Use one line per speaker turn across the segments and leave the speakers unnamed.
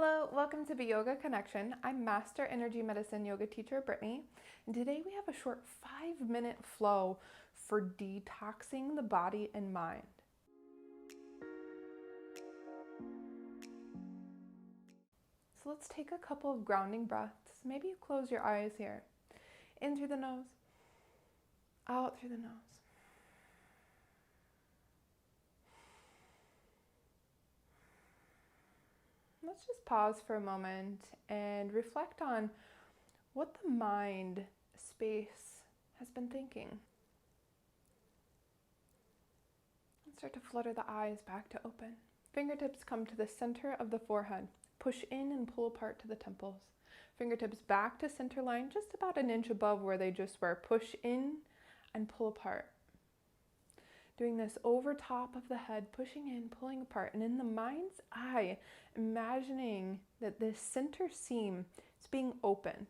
Hello, welcome to the Yoga Connection. I'm Master Energy Medicine Yoga teacher Brittany, and today we have a short 5-minute flow for detoxing the body and mind. So let's take a couple of grounding breaths. Maybe you close your eyes here. In through the nose, out through the nose. Let's just pause for a moment and reflect on what the mind space has been thinking. And start to flutter the eyes back to open. Fingertips come to the center of the forehead. Push in and pull apart to the temples. Fingertips back to center line, just about an inch above where they just were. Push in and pull apart. Doing this over top of the head, pushing in, pulling apart. And in the mind's eye, imagining that this center seam is being opened,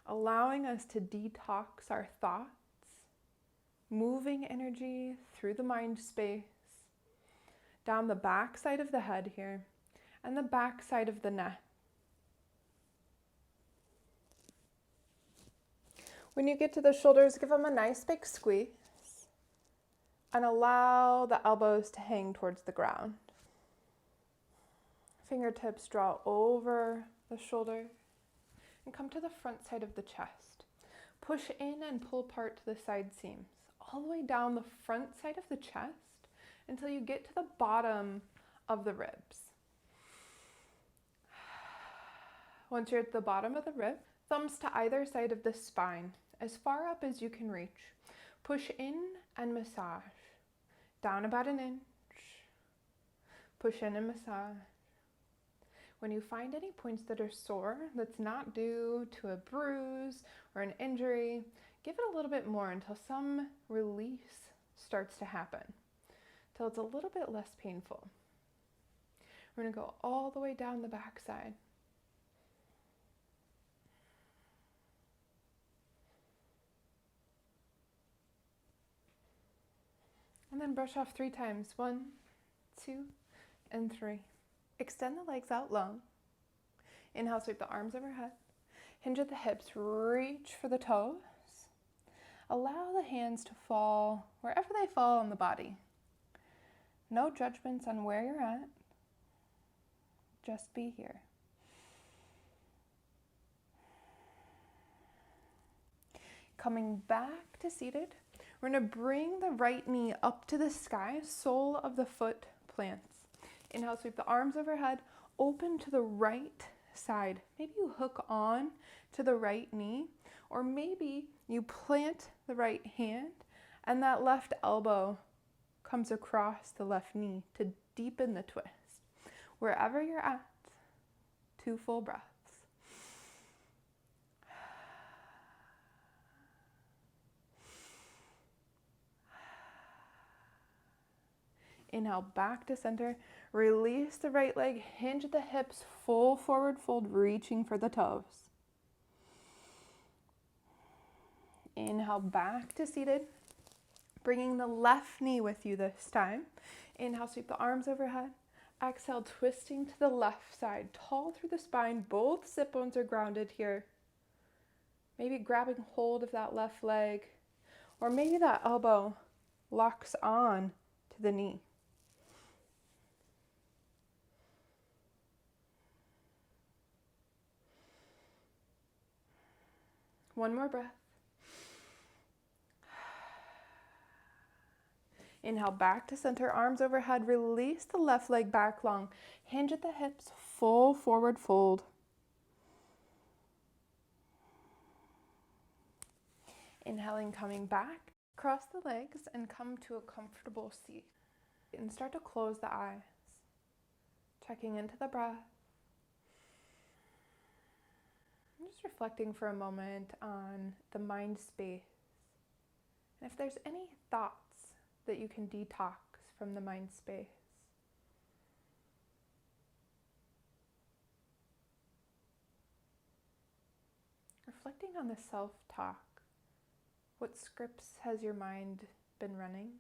allowing us to detox our thoughts, moving energy through the mind space, down the back side of the head here, and the back side of the neck. When you get to the shoulders, give them a nice big squeeze. And allow the elbows to hang towards the ground. Fingertips draw over the shoulder and come to the front side of the chest. Push in and pull apart to the side seams, all the way down the front side of the chest until you get to the bottom of the ribs. Once you're at the bottom of the rib, thumbs to either side of the spine, as far up as you can reach. Push in and massage. Down about an inch. Push in and massage. When you find any points that are sore, that's not due to a bruise or an injury, give it a little bit more until some release starts to happen, until it's a little bit less painful. We're going to go all the way down the back side. And then brush off 3 times. 1, 2, and 3. Extend the legs out long. Inhale, sweep the arms overhead. Hinge at the hips, reach for the toes. Allow the hands to fall wherever they fall on the body. No judgments on where you're at. Just be here. Coming back to seated. We're going to bring the right knee up to the sky, sole of the foot plants. Inhale, sweep the arms overhead, open to the right side. Maybe you hook on to the right knee, or maybe you plant the right hand and that left elbow comes across the left knee to deepen the twist. Wherever you're at, 2 full breaths. Inhale, back to center. Release the right leg, hinge at the hips, full forward fold, reaching for the toes. Inhale, back to seated. Bringing the left knee with you this time. Inhale, sweep the arms overhead. Exhale, twisting to the left side, tall through the spine. Both sit bones are grounded here. Maybe grabbing hold of that left leg, or maybe that elbow locks on to the knee. One more breath. Inhale, back to center, arms overhead. Release the left leg back long. Hinge at the hips, full forward fold. Inhaling, coming back. Cross the legs and come to a comfortable seat. And start to close the eyes. Checking into the breath. I'm just reflecting for a moment on the mind space. And if there's any thoughts that you can detox from the mind space. Reflecting on the self-talk. What scripts has your mind been running?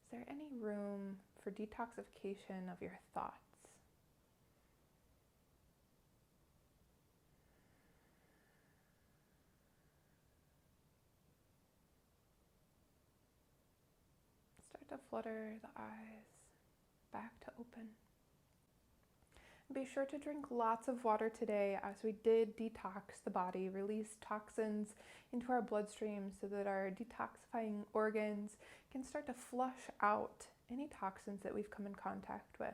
Is there any room for detoxification of your thoughts? flutter the eyes back to open. Be sure to drink lots of water today, as we did detox the body, release toxins into our bloodstream so that our detoxifying organs can start to flush out any toxins that we've come in contact with.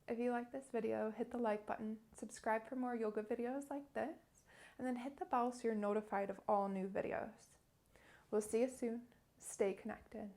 If you like this video, hit the like button, subscribe for more yoga videos like this, and then hit the bell so you're notified of all new videos. We'll see you soon. Stay connected.